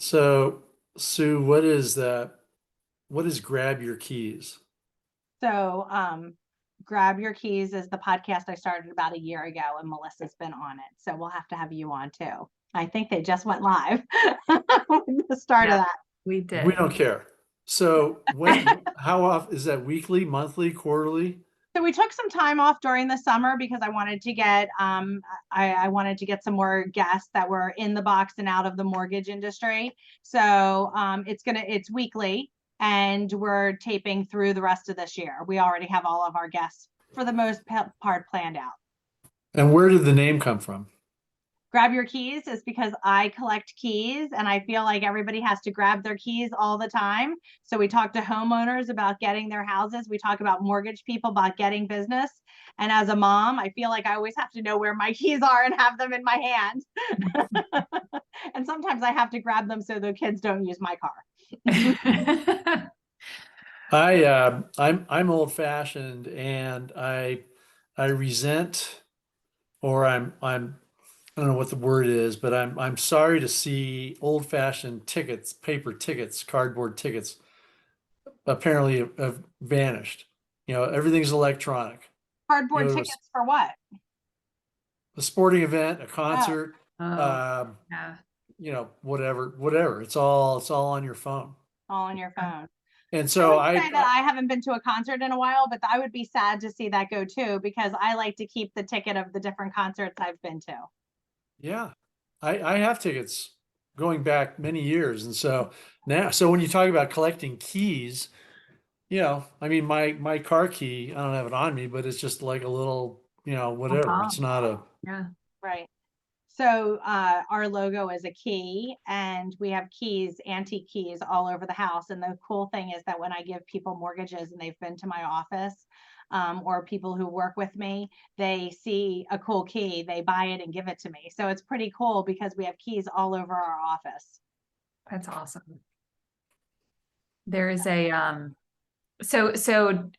So, Sue, what is that? What is Grab Your Keys? So, Grab Your Keys is the podcast I started about a year ago, and Melissa's been on it. So we'll have to have you on too. I think they just went live with the start of Yeah, that. we We did. don't care. So, how often is that weekly, monthly, quarterly? So we took some time off during the summer because I wanted to get I wanted to get some more guests that were in the box and out of the mortgage industry. So it's weekly, and we're taping through the rest of this year. We already have all of our guests for the most part planned out. And where did the name come from? Grab Your Keys is because I collect keys and I feel like everybody has to grab their keys all the time. So we talk to homeowners about getting their houses. We talk about mortgage people about getting business. And as a mom, I feel like I always have to know where my keys are and have them in my hand. And sometimes I have to grab them so the kids don't use my car. I'm old fashioned, and I resent, or I don't know what the word is, but I'm sorry to see old fashioned tickets, paper tickets, cardboard tickets apparently have vanished. Everything's electronic. You Cardboard go to tickets for what? a sporting event, a Oh, concert, Oh, um, yeah. whatever. It's all on your phone. all on your phone. And I so would say that I haven't been to a concert in a while, but I would be sad to see that go too, because I like to keep the ticket of the different concerts I've been to. yeah, I have tickets going back many years. And so when you talk about collecting keys, I mean, my car key, I don't have it on me, but it's just like a little, whatever. Uh-huh. It's not a, Yeah. Right. So our logo is a key, and we have keys, antique keys all over the house. And the cool thing is that when I give people mortgages and they've been to my office, or people who work with me, they see a cool key, they buy it and give it to me. So it's pretty cool because we have keys all over our office. That's awesome. There is a so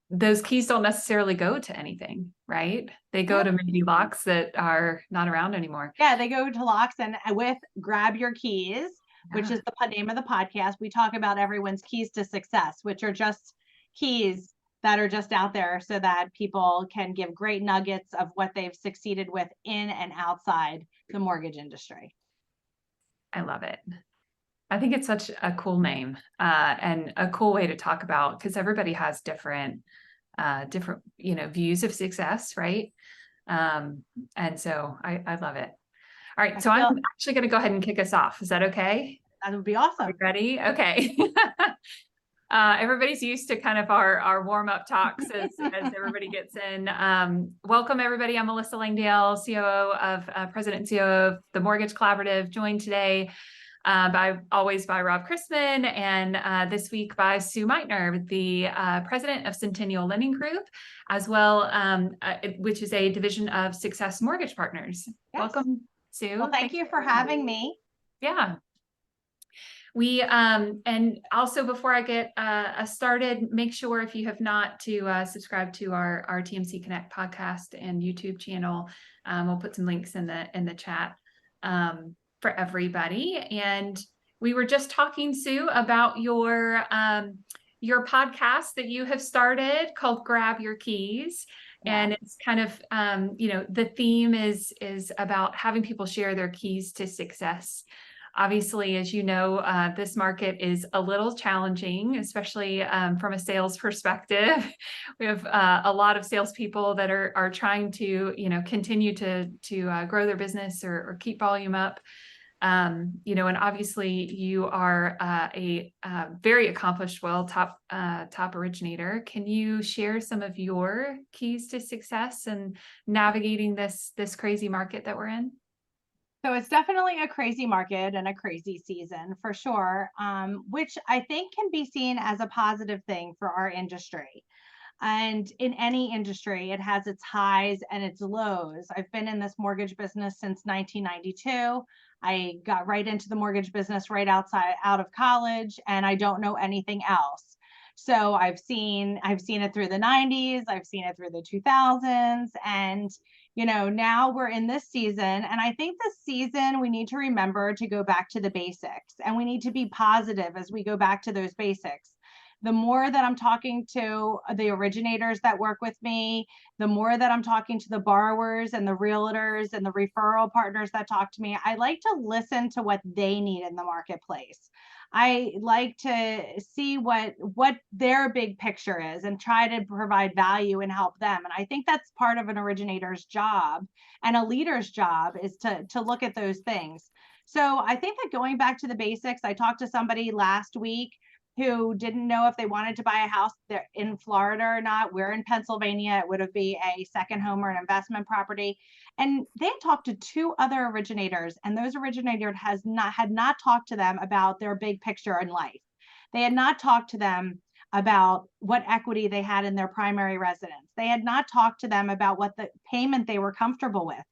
those keys don't necessarily go to anything, right? They go Yep. to maybe locks that are not around anymore. Yeah, they go to locks, and with Grab Your Keys, which Yeah. is the name of the podcast, we talk about everyone's keys to success, which are just keys that are just out there so that people can give great nuggets of what they've succeeded with in and outside the mortgage industry. I love it. I think it's such a cool name, and a cool way to talk about, because everybody has different views of success, right? And so I love it. All right, so I'm actually going to go ahead and kick us off. Is that okay? That would be Are awesome. you ready? Okay. Everybody's used to kind of our warm-up talks as everybody gets in. Welcome, everybody. I'm Melissa Langdale, COO of President and COO of the Mortgage Collaborative, joined today by Rob Chrisman, and this week by Sue Meitner, the president of Centennial Lending Group, as well, which is a division of Success Mortgage Partners. Yes. Welcome, Sue. Well, thank you for having me. Yeah. We and also, before I get us started, make sure, if you have not, to subscribe to our TMC Connect podcast and YouTube channel. We'll put some links in the chat for everybody. And we were just talking, Sue, about your podcast that you have started called Grab Your Keys. Yeah. And it's kind of the theme is about having people share their keys to success. Obviously, as you know, this market is a little challenging, especially from a sales perspective. We have a lot of salespeople that are trying to, continue to grow their business or keep volume up. And obviously you are a very accomplished, top originator. Can you share some of your keys to success and navigating this crazy market that we're in? So it's definitely a crazy market and a crazy season for sure, which I think can be seen as a positive thing for our industry. And in any industry, it has its highs and its lows. I've been in this mortgage business since 1992. I got right into the mortgage business right out of college, and I don't know anything else. So I've seen it through the 90s, I've seen it through the 2000s, and Now we're in this season, and I think this season we need to remember to go back to the basics, and we need to be positive as we go back to those basics. The more that I'm talking to the originators that work with me, the more that I'm talking to the borrowers and the realtors and the referral partners that talk to me, I like to listen to what they need in the marketplace. I like to see what their big picture is and try to provide value and help them. And I think that's part of an originator's job, and a leader's job is to look at those things. So I think that going back to the basics, I talked to somebody last week who didn't know if they wanted to buy a house there in Florida or not. We're in Pennsylvania. It would be a second home or an investment property. And they talked to two other originators, and those originators had not talked to them about their big picture in life. They had not talked to them about what equity they had in their primary residence. They had not talked to them about what the payment they were comfortable with.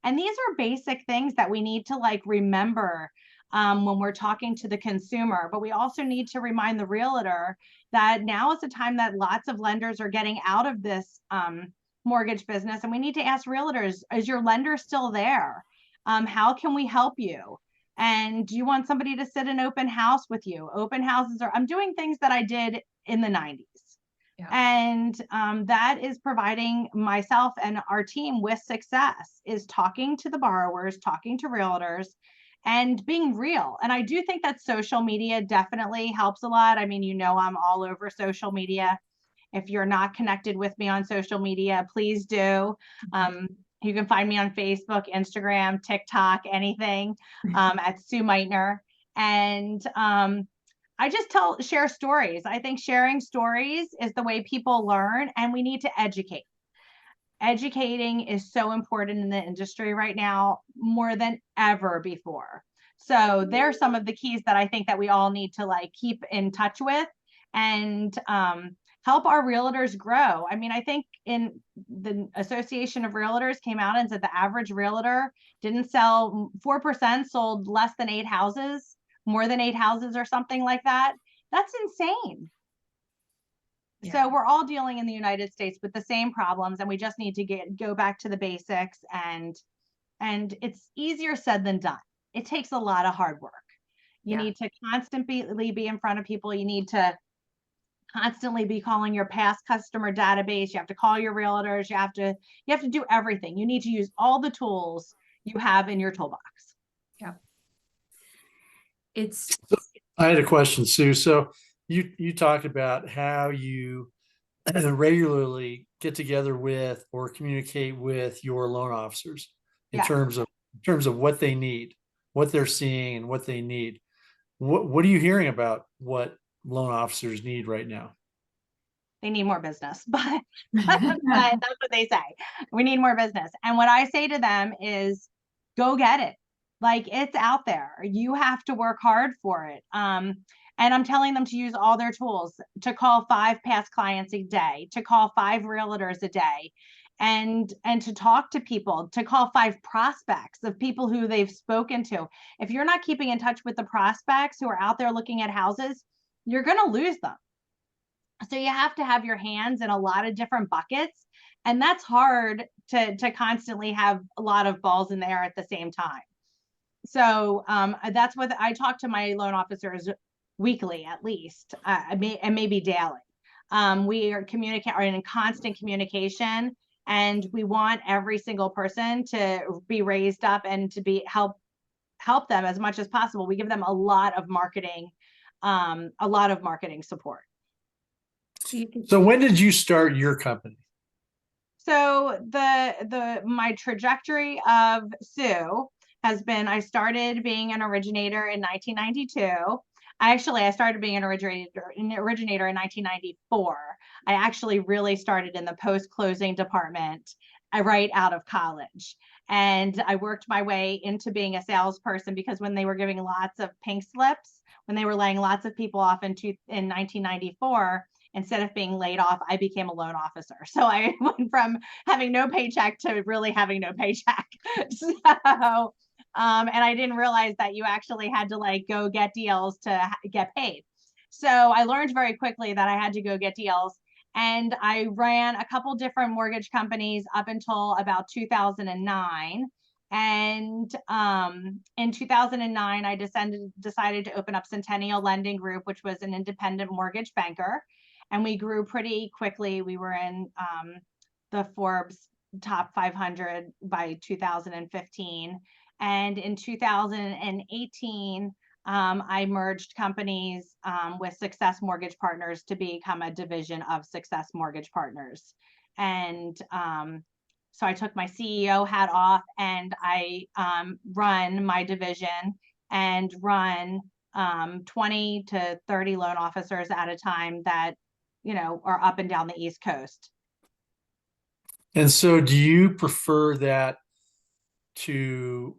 And these are basic things that we need to remember when we're talking to the consumer. But we also need to remind the realtor that now is the time that lots of lenders are getting out of this mortgage business. And we need to ask realtors, is your lender still there? How can we help you? And do you want somebody to sit an open house with you? Open houses I'm doing things that I did in the 90s. Yeah. And that is providing myself and our team with success, is talking to the borrowers, talking to realtors, and being real. And I do think that social media definitely helps a lot. I mean, I'm all over social media. If you're not connected with me on social media, please do. You can find me on Facebook, Instagram, TikTok, anything at Sue Meitner. And I just share stories. I think sharing stories is the way people learn, and we need to educate. Educating is so important in the industry right now, more than ever before. So there's some of the keys that I think that we all need to keep in touch with, and help our realtors grow. I mean, I think in the Association of Realtors came out and said the average realtor didn't sell 4%, sold less than 8 houses, more than 8 houses or something like that. That's insane. Yeah. So we're all dealing in the United States with the same problems, and we just need to go back to the basics, and it's easier said than done. It takes a lot of hard work. You need to constantly be in front of people. You need to constantly be calling your past customer database. You have to call your realtors. You have to do everything. You need to use all the tools you have in your toolbox. Yeah. I had a question, Sue. So you talked about how you regularly get together with or communicate with your loan officers in terms of what they need, what they're seeing, and what they need. What are you hearing about what loan officers need right now? They need more business, but that's what they say. We need more business. And what I say to them is, go get it. It's out there. You have to work hard for it. And I'm telling them to use all their tools, to call 5 past clients a day, to call 5 realtors a day, and to talk to people, to call 5 prospects of people who they've spoken to. If you're not keeping in touch with the prospects who are out there looking at houses, you're going to lose them. So you have to have your hands in a lot of different buckets, and that's hard to constantly have a lot of balls in the air at the same time. So that's what I talk to my loan officers weekly, at least, and maybe daily. We are in constant communication, and we want every single person to be raised up and to be help them as much as possible. We give them a lot of marketing support. So when did you start your company? So my trajectory of Sue has been, I started being an originator in 1992. I started being an originator in 1994. I actually really started in the post-closing department right out of college. And I worked my way into being a salesperson, because when they were giving lots of pink slips, when they were laying lots of people off in 1994, instead of being laid off, I became a loan officer. So I went from having no paycheck to really having no paycheck. So, and I didn't realize that you actually had to go get deals to get paid. So I learned very quickly that I had to go get deals. And I ran a couple different mortgage companies up until about 2009. And in 2009, I decided to open up Centennial Lending Group, which was an independent mortgage banker. And we grew pretty quickly. We were in the Forbes top 500 by 2015. And in 2018, I merged companies with Success Mortgage Partners to become a division of Success Mortgage Partners. And so I took my CEO hat off, and I run my division and run 20 to 30 loan officers at a time that, are up and down the East Coast. And so do you prefer that to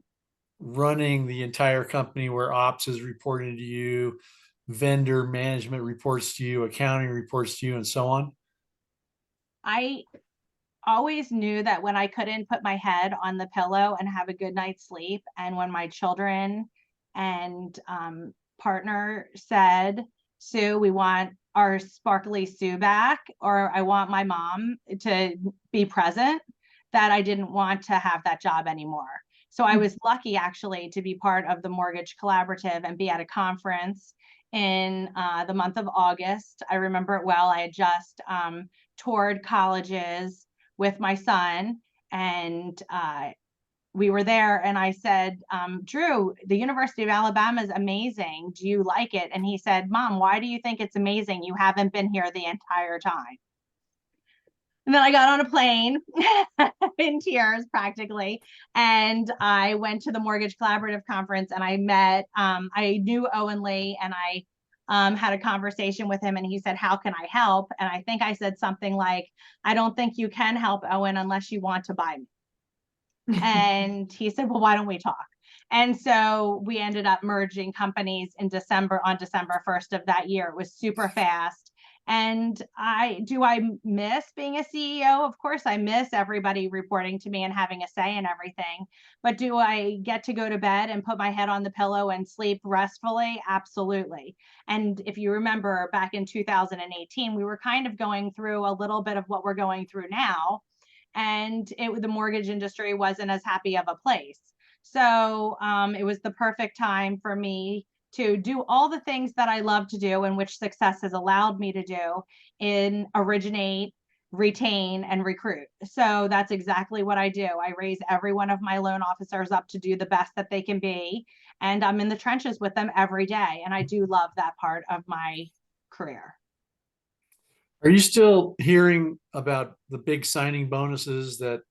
running the entire company where ops is reporting to you, vendor management reports to you, accounting reports to you, and so on? I always knew that when I couldn't put my head on the pillow and have a good night's sleep, and when my children and partner said, Sue, we want our sparkly Sue back, or I want my mom to be present, that I didn't want to have that job anymore. So I was lucky actually to be part of the Mortgage Collaborative and be at a conference in the month of August. I remember it well. I had just toured colleges with my son, and we were there, and I said, Drew, the University of Alabama is amazing. Do you like it? And he said, Mom, why do you think it's amazing? You haven't been here the entire time. And then I got on a plane in tears practically. And I went to the Mortgage Collaborative Conference, and I met, I knew Owen Lee, and I had a conversation with him, and he said, how can I help? And I think I said something like, I don't think you can help, Owen, unless you want to buy me. And he said, well, why don't we talk? And so we ended up merging companies in December, on December 1st of that year. It was super fast. And I miss being a CEO? Of course, I miss everybody reporting to me and having a say in everything. But do I get to go to bed and put my head on the pillow and sleep restfully? Absolutely. And if you remember back in 2018, we were kind of going through a little bit of what we're going through now. And the mortgage industry wasn't as happy of a place. So it was the perfect time for me to do all the things that I love to do, and which Success has allowed me to do, in originate, retain, and recruit. So that's exactly what I do. I raise every one of my loan officers up to do the best that they can be, and I'm in the trenches with them every day. And I do love that part of my career. Are you still hearing about the big signing bonuses that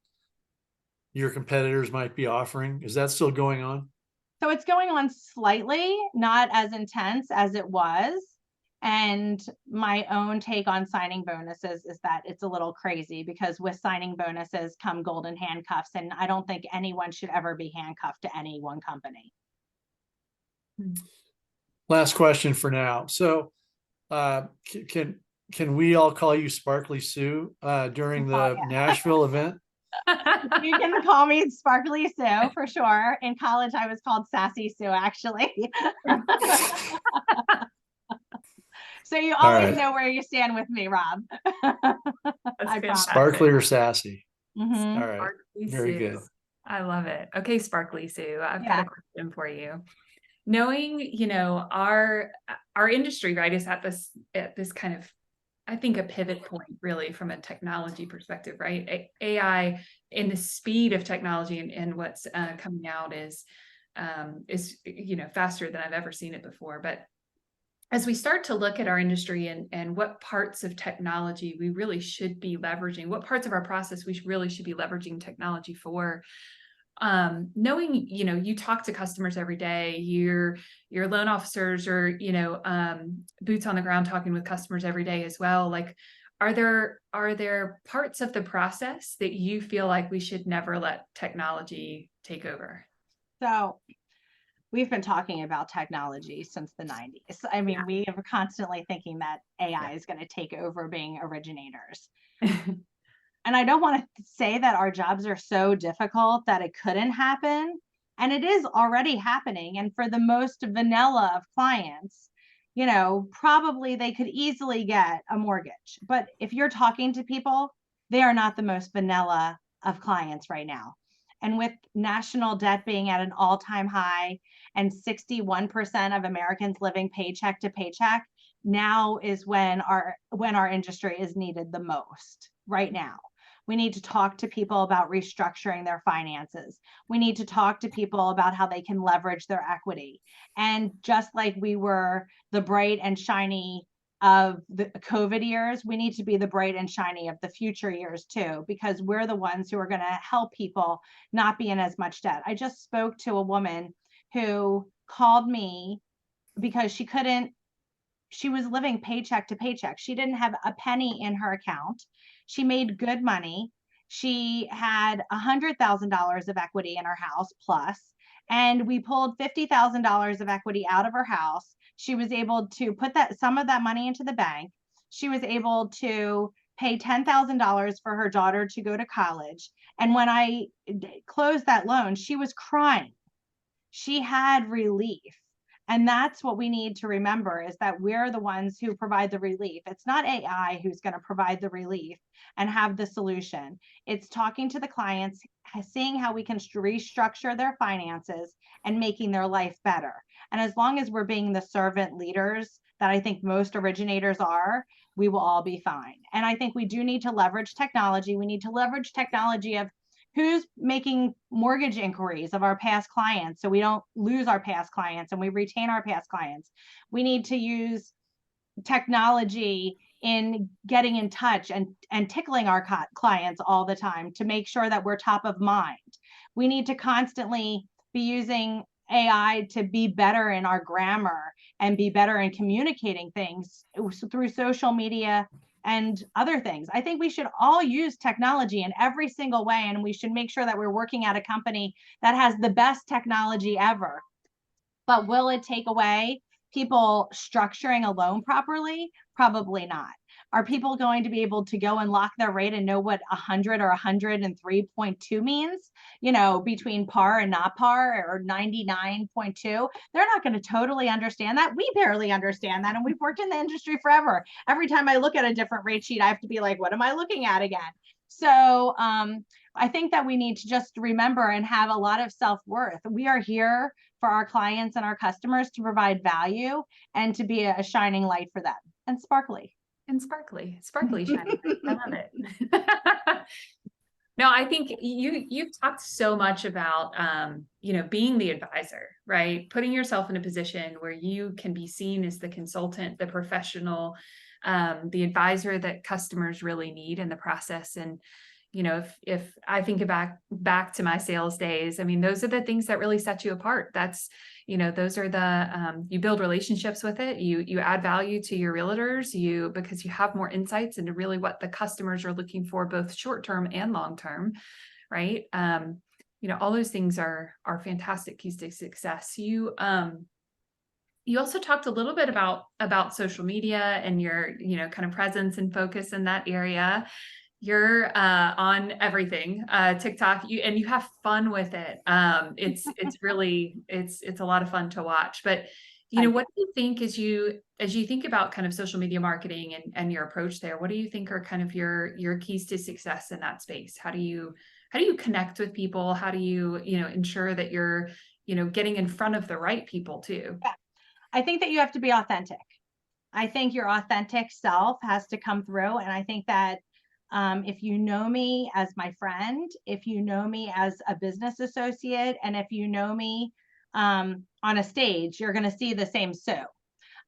your competitors might be offering? Is that still going on? So it's going on slightly, not as intense as it was. And my own take on signing bonuses is that it's a little crazy, because with signing bonuses come golden handcuffs. And I don't think anyone should ever be handcuffed to any one company. Last question for now. So can we all call you Sparkly Sue during the Nashville event? You can call me Sparkly Sue for sure. In college, I was called Sassy Sue, actually. So you always know where you stand with me, Rob. I promise. Sparkly or sassy? Mm-hmm. All right. Sparkly Very Sue. good. I love it. Okay, Sparkly Sue, I've got a question for you. Knowing, our industry, right, is at this kind of, I think, a pivot point really from a technology perspective, right? AI, and the speed of technology and what's coming out is faster than I've ever seen it before. But as we start to look at our industry and what parts of technology we really should be leveraging, what parts of our process we really should be leveraging technology for, knowing, you talk to customers every day, your loan officers or, boots on the ground talking with customers every day as well. Like, are there parts of the process that you feel like we should never let technology take over? So we've been talking about technology since the 90s. I mean, we are constantly thinking that AI is going to take over being originators. And I don't want to say that our jobs are so difficult that it couldn't happen. And it is already happening. And for the most vanilla of clients, probably they could easily get a mortgage. But if you're talking to people, they are not the most vanilla of clients right now. And with national debt being at an all-time high and 61% of Americans living paycheck to paycheck, now is when our industry is needed the most right now. We need to talk to people about restructuring their finances. We need to talk to people about how they can leverage their equity. And just like we were the bright and shiny of the COVID years, we need to be the bright and shiny of the future years too, because we're the ones who are going to help people not be in as much debt. I just spoke to a woman who called me because she was living paycheck to paycheck. She didn't have a penny in her account. She made good money. She had $100,000 of equity in her house plus, and we pulled $50,000 of equity out of her house. She was able to put some of that money into the bank. She was able to pay $10,000 for her daughter to go to college. And when I closed that loan, she was crying. She had relief. And that's what we need to remember, is that we're the ones who provide the relief. It's not AI who's going to provide the relief and have the solution. It's talking to the clients, seeing how we can restructure their finances and making their life better. And as long as we're being the servant leaders that I think most originators are, we will all be fine. And I think we do need to leverage technology. We need to leverage technology of who's making mortgage inquiries of our past clients so we don't lose our past clients and we retain our past clients. We need to use technology in getting in touch and tickling our clients all the time to make sure that we're top of mind. We need to constantly be using AI to be better in our grammar and be better in communicating things through social media and other things. I think we should all use technology in every single way, and we should make sure that we're working at a company that has the best technology ever. But will it take away people structuring a loan properly? Probably not. Are people going to be able to go and lock their rate and know what 100 or 103.2 means, between par and not par, or 99.2? They're not going to totally understand that. We barely understand that. And we've worked in the industry forever. Every time I look at a different rate sheet, I have to be like, what am I looking at again? So I think that we need to just remember and have a lot of self-worth. We are here for our clients and our customers to provide value and to be a shining light for them, and sparkly. And sparkly shiny. I love it. No, I think you've talked so much about, being the advisor, right? Putting yourself in a position where you can be seen as the consultant, the professional, the advisor that customers really need in the process. And, if I think back to my sales days, I mean, those are the things that really set you apart. That's, those are the, you build relationships with it. You add value to your realtors, because you have more insights into really what the customers are looking for, both short-term and long-term, right? All those things are fantastic keys to success. You also talked a little bit about social media and your, kind of presence and focus in that area. You're on everything, TikTok, and you have fun with it. It's really, it's a lot of fun to watch. But what do you think as you think about kind of social media marketing and your approach there? What do you think are kind of your keys to success in that space? How do you connect with people? How do you ensure that you're getting in front of the right people too? Yeah. I think that you have to be authentic. I think your authentic self has to come through, and I think that if you know me as my friend, if you know me as a business associate, and if you know me on a stage, you're going to see the same Sue.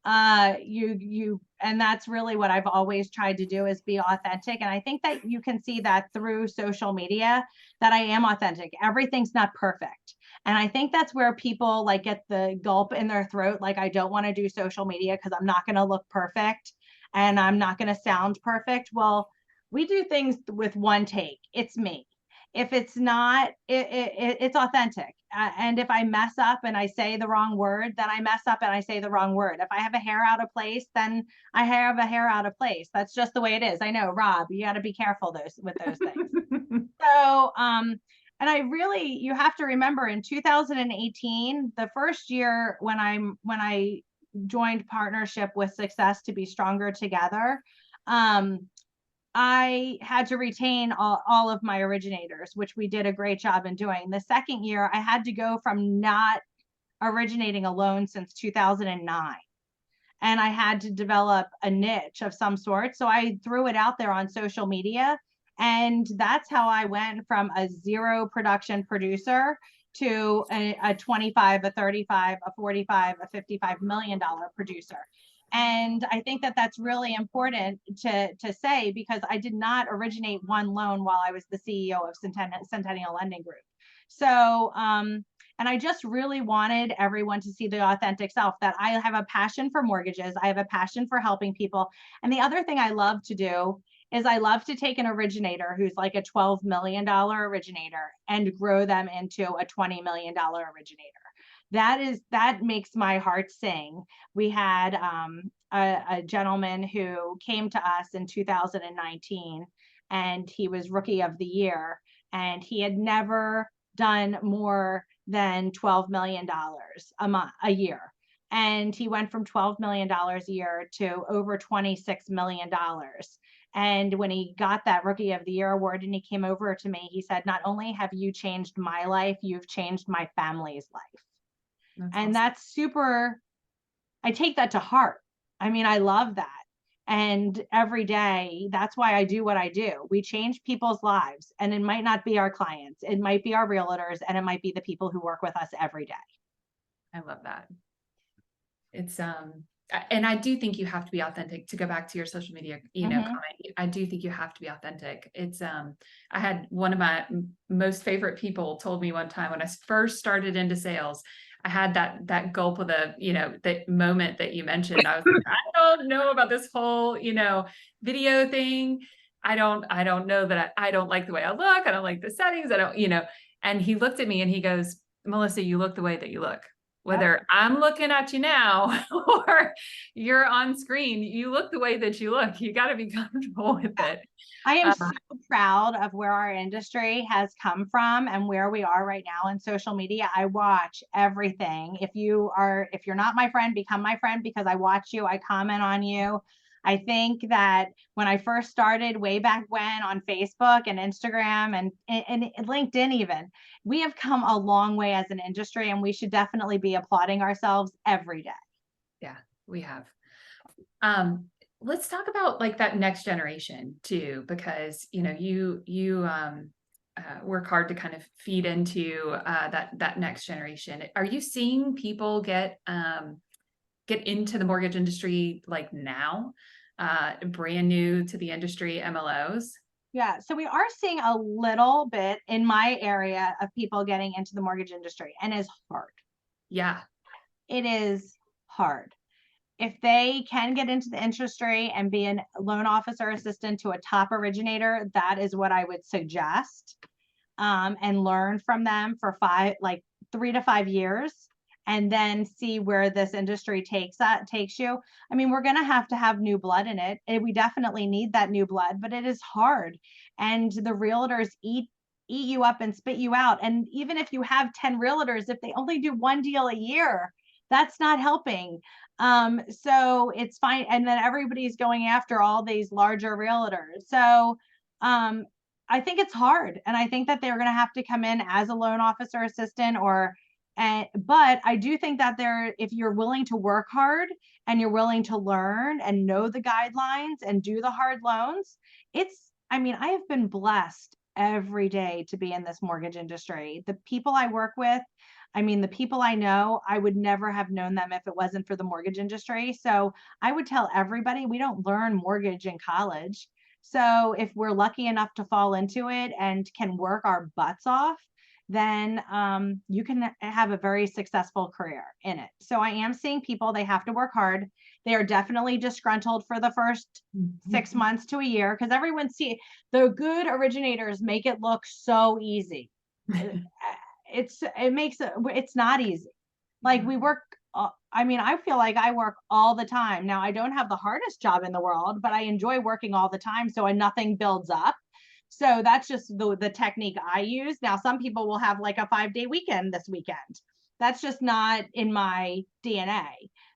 And that's really what I've always tried to do, is be authentic. And I think that you can see that through social media, that I am authentic. Everything's not perfect. And I think that's where people get the gulp in their throat. Like, I don't want to do social media because I'm not going to look perfect and I'm not going to sound perfect. Well, we do things with one take. It's me. If it's not, it's authentic. And if I mess up and I say the wrong word, then I mess up and I say the wrong word. If I have a hair out of place, then I have a hair out of place. That's just the way it is. I know, Rob, you got to be careful with those things. So, and you have to remember, in 2018, the first year when I joined partnership with Success to be stronger together, I had to retain all of my originators, which we did a great job in doing. The second year, I had to go from not originating a loan since 2009. And I had to develop a niche of some sort. So I threw it out there on social media. And that's how I went from a 0 production producer to a 25, a 35, a 45, a $55 million producer. And I think that that's really important to say, because I did not originate one loan while I was the CEO of Centennial Lending Group. So, and I just really wanted everyone to see the authentic self, that I have a passion for mortgages. I have a passion for helping people. And the other thing I love to do is I love to take an originator who's like a $12 million originator and grow them into a $20 million originator. That makes my heart sing. We had a gentleman who came to us in 2019, and he was Rookie of the Year, and he had never done more than $12 million a year. And he went from $12 million a year to over $26 million. And when he got that Rookie of the Year award and he came over to me, he said, "Not only have you changed my life, you've changed my family's life." That's And awesome. that's super, I take that to heart. I mean, I love that. And every day, that's why I do what I do. We change people's lives, and it might not be our clients, it might be our realtors, and it might be the people who work with us every day. I love that. It's and I do think you have to be authentic. To go back to your social media, comment, I do think you have to be authentic. It's I had one of my most favorite people told me one time when I first started into sales, I had that gulp of the moment that you mentioned. I was like, I don't know about this whole, video thing. I don't know that I don't like the way I look. I don't like the settings. I don't, and he looked at me and he goes, "Melissa, you look the way that you look. Whether I'm looking at you now or you're on screen, you look the way that you look. You got to be comfortable with it." I am so proud of where our industry has come from and where we are right now in social media. I watch everything. If you're not my friend, become my friend, because I watch you, I comment on you. I think that when I first started way back when on Facebook and Instagram and LinkedIn even, we have come a long way as an industry, and we should definitely be applauding ourselves every day. Yeah, we have. Let's talk about like that next generation too, because you work hard to kind of feed into that next generation. Are you seeing people get into the mortgage industry like now, brand new to the industry MLOs? Yeah, so we are seeing a little bit in my area of people getting into the mortgage industry, and it's hard. Yeah, It is hard. If they can get into the industry and be a loan officer assistant to a top originator, that is what I would suggest, and learn from them for 3 to 5 years, and then see where this industry takes you. I mean, we're going to have new blood in it. We definitely need that new blood, but it is hard. And the realtors eat you up and spit you out. And even if you have 10 realtors, if they only do one deal a year, that's not helping. So it's fine. And then everybody's going after all these larger realtors. So, I think it's hard. And I think that they're going to have to come in as a loan officer assistant but I do think that if you're willing to work hard and you're willing to learn and know the guidelines and do the hard loans, I mean, I have been blessed every day to be in this mortgage industry. The people I work with, I mean, the people I know, I would never have known them if it wasn't for the mortgage industry. So I would tell everybody, we don't learn mortgage in college. So if we're lucky enough to fall into it and can work our butts off, then you can have a very successful career in it. So I am seeing people, they have to work hard. They are definitely disgruntled for the first 6 months to a year, because everyone the good originators make it look so easy. It's not easy. Like we work, I mean, I feel like I work all the time. Now, I don't have the hardest job in the world, but I enjoy working all the time. So nothing builds up. So that's just the technique I use. Now, some people will have like a 5-day weekend this weekend. That's just not in my DNA.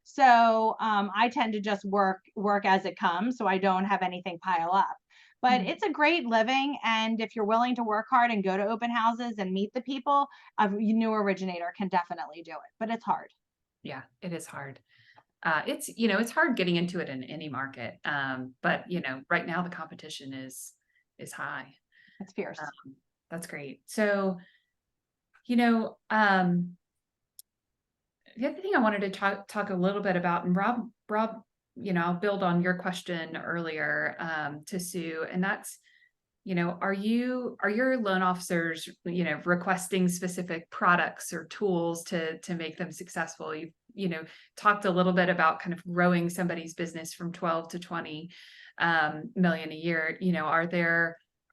So I tend to just work as it comes, so I don't have anything pile up. But Mhm. it's a great living, and if you're willing to work hard and go to open houses and meet the people, a new originator can definitely do it. But it's hard. Yeah, it is hard. It's, it's hard getting into it in any market. But right now the competition is high. It's fierce. That's great. So, you know, um, the other thing I wanted to talk a little bit about, and Rob, I'll build on your question earlier, to Sue, and that's, are your loan officers, requesting specific products or tools to make them successful? You've, talked a little bit about kind of growing somebody's business from 12 to 20 million a year.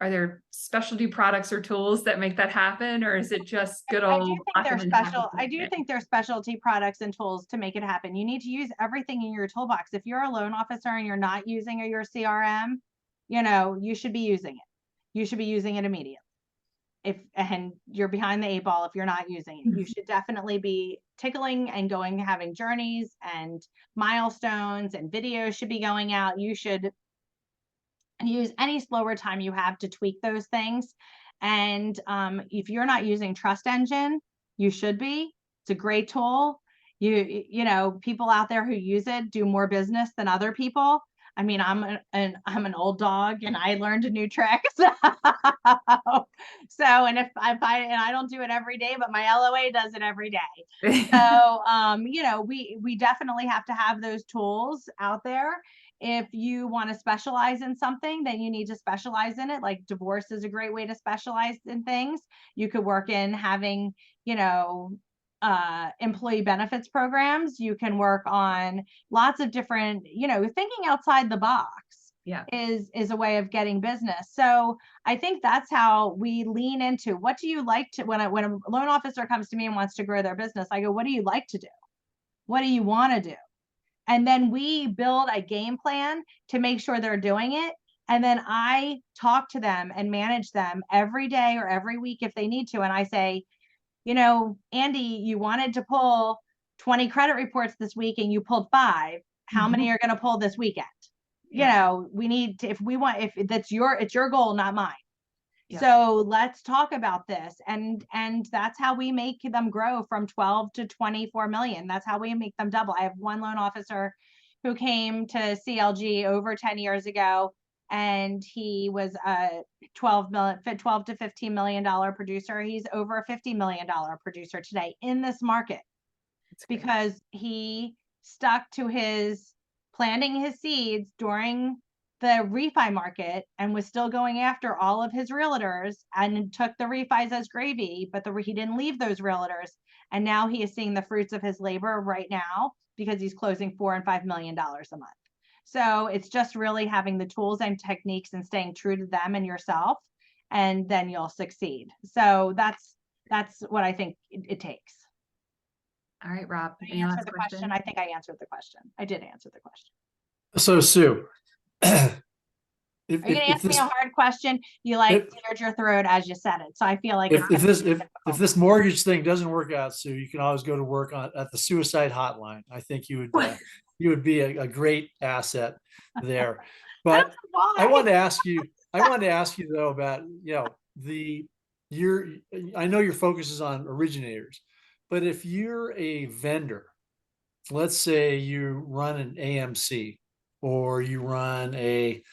Are there specialty products or tools that make that happen, or is it just good I do old think blocking they're and special. I do tackling? think there's specialty products and tools to make it happen. You need to use everything in your toolbox. If you're a loan officer and you're not using your CRM, you should be using it. You should be using it immediately. And you're behind the 8 ball if you're not using it. You should definitely be tickling and going, having journeys and milestones, and videos should be going out. You should use any slower time you have to tweak those things. And if you're not using Trust Engine, you should be. It's a great tool. People out there who use it do more business than other people. I mean, I'm an old dog, and I learned a new trick. And if I don't do it every day, but my LOA does it every day. So we definitely have to have those tools out there. If you want to specialize in something, then you need to specialize in it. Like divorce is a great way to specialize in things. You could work in having, employee benefits programs. You can work on lots of different, thinking outside the box Yeah. is a way of getting business. So I think that's how we lean into, what do you like to, when a loan officer comes to me and wants to grow their business, I go, what do you like to do? What do you want to do? And then we build a game plan to make sure they're doing it. And then I talk to them and manage them every day or every week if they need to. And I say, Andy, you wanted to pull 20 credit reports this week and you pulled 5. How many are going to pull this weekend? Yeah. We need to, if it's your goal, not mine. Yeah. So let's talk about this. And that's how we make them grow from 12 to 24 million. That's how we make them double. I have one loan officer who came to CLG over 10 years ago, and he was a 12 to $15 million producer. He's over a $50 million producer today in this market because he stuck to his planting his seeds during the refi market and was still going after all of his realtors and took the refis as gravy, but he didn't leave those realtors. And now he is seeing the fruits of his labor right now because he's closing $4 and $5 million a month. So it's just really having the tools and techniques and staying true to them and yourself, and then you'll succeed. So that's what I think it takes. All right, Rob. Did I Any answer last the question? question? I think I answered the question. I did answer the question. So Sue, Are you going to ask me this, a hard question? You cleared your throat as you said it. So I feel like if this mortgage thing doesn't work out, Sue, you can always go to work at the suicide hotline. I think you would be a great asset there. But I wanted to ask you though about, I know your focus is on originators, but if you're a vendor, let's say you run an AMC, or you run a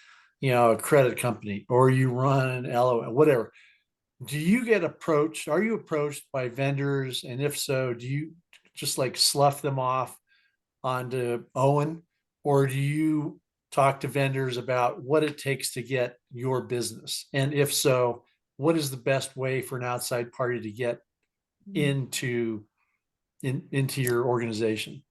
credit company, or you run an LOL, whatever. Do you get approached? Are you approached by vendors? And if so, do you just like slough them off onto Owen? Or do you talk to vendors about what it takes to get your business? And if so, what is the best way for an outside party to get into your organization?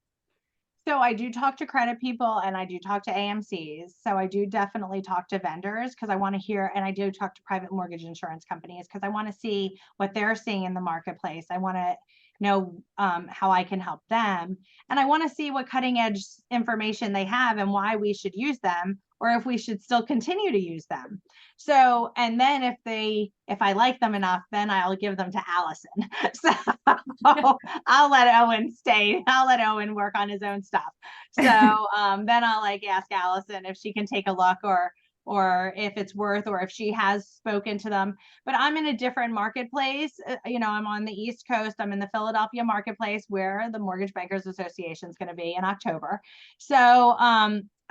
So I do talk to credit people and I do talk to AMCs. So I do definitely talk to vendors because I want to hear, and I do talk to private mortgage insurance companies because I want to see what they're seeing in the marketplace. I want to know how I can help them. And I want to see what cutting edge information they have and why we should use them or if we should still continue to use them. So, and then if I like them enough, then I'll give them to Allison. So I'll let Owen stay. I'll let Owen work on his own stuff. So then I'll like ask Allison if she can take a look, or if it's worth, or if she has spoken to them. But I'm in a different marketplace. I'm on the East Coast. I'm in the Philadelphia marketplace, where the Mortgage Bankers Association is going to be in October. So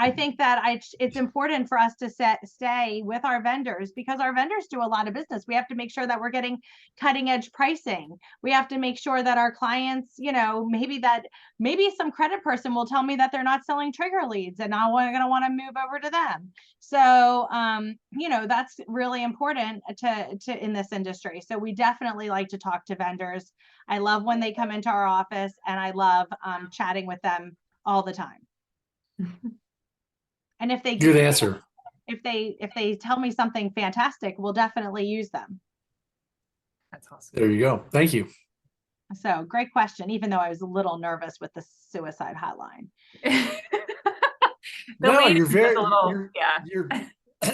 I think that it's important for us to stay with our vendors, because our vendors do a lot of business. We have to make sure that we're getting cutting edge pricing. We have to make sure that our clients, maybe some credit person will tell me that they're not selling trigger leads, and now we're going to want to move over to them. So, that's really important to in this industry. So we definitely like to talk to vendors. I love when they come into our office, and I love chatting with them all the time. And if they Good answer. if they tell me something fantastic, we'll definitely use them. That's awesome. There you go. Thank you. So great question, even though I was a little nervous with the suicide hotline. No, you're very yeah. you're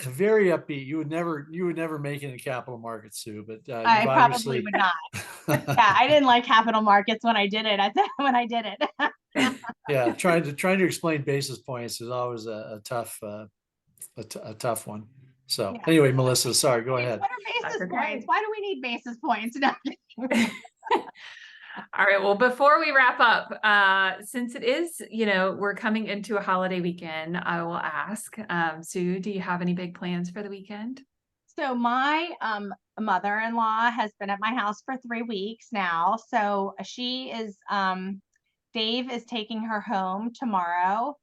very upbeat. You would never make it in capital markets, Sue, but I you've probably obviously would not. Yeah, I didn't like capital markets when I did it. When I did it. yeah, trying to explain basis points is always a tough one. So Yeah. anyway, Melissa, sorry, go ahead. What are basis That's points? okay. Why do we need basis points? No. All right. Well, before we wrap up, since it is, we're coming into a holiday weekend, I will ask, Sue, do you have any big plans for the weekend? So my mother-in-law has been at my house for 3 weeks now. So she is, Dave is taking her home tomorrow.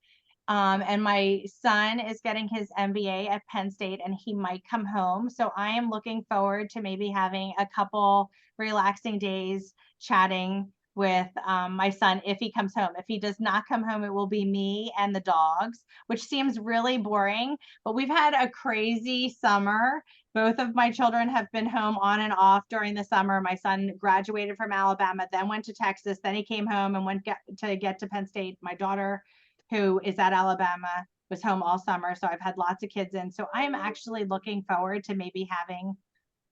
And my son is getting his MBA at Penn State, and he might come home. So I am looking forward to maybe having a couple relaxing days chatting with my son if he comes home. If he does not come home, it will be me and the dogs, which seems really boring, but we've had a crazy summer. Both of my children have been home on and off during the summer. My son graduated from Alabama, then went to Texas, then he came home and went to get to Penn State. My daughter, who is at Alabama, was home all summer. So I've had lots of kids in. So I'm actually looking forward to maybe having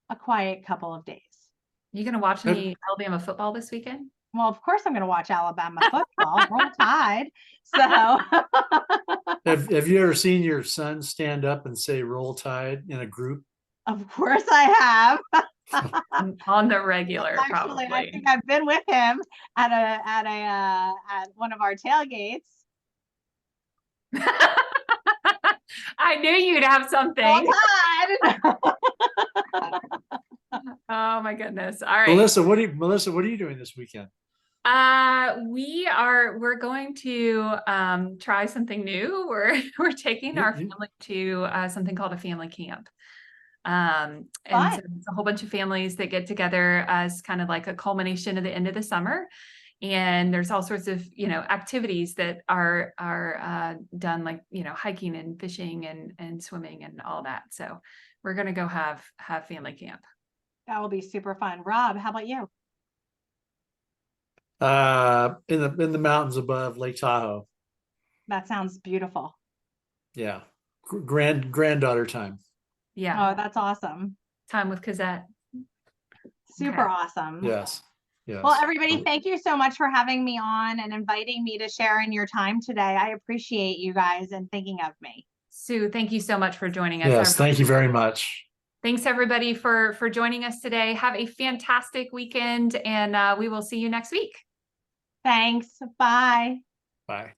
a quiet couple of days. You going to watch any Alabama football this weekend? Well, of course I'm going to watch Alabama football. Roll Tide. So have you ever seen your son stand up and say "Roll Tide" in a group? Of course I have. On the regular, Actually, probably. I think I've been with him at one of our tailgates. I knew you'd have something. Roll Tide. Oh my goodness. All right. Melissa, what are you doing this weekend? We're going to try something new. We're taking our family to something called a family camp. And so it's a whole bunch of families that get together as kind of like a culmination of the end of the summer. And there's all sorts of, activities that are done, like, hiking and fishing and swimming and all that. So we're going to go have family camp. That will be super fun. Rob, how about you? In the mountains above Lake Tahoe. That sounds beautiful. Yeah. Granddaughter time. Yeah. Oh, that's awesome. Time with Cosette. Super awesome. Yes. Yes. Well, everybody, thank you so much for having me on and inviting me to share in your time today. I appreciate you guys and thinking of me. Sue, thank you so much for joining us. Yes, thank you very much. Thanks everybody for joining us today. Have a fantastic weekend, and we will see you next week. Thanks. Bye. Bye.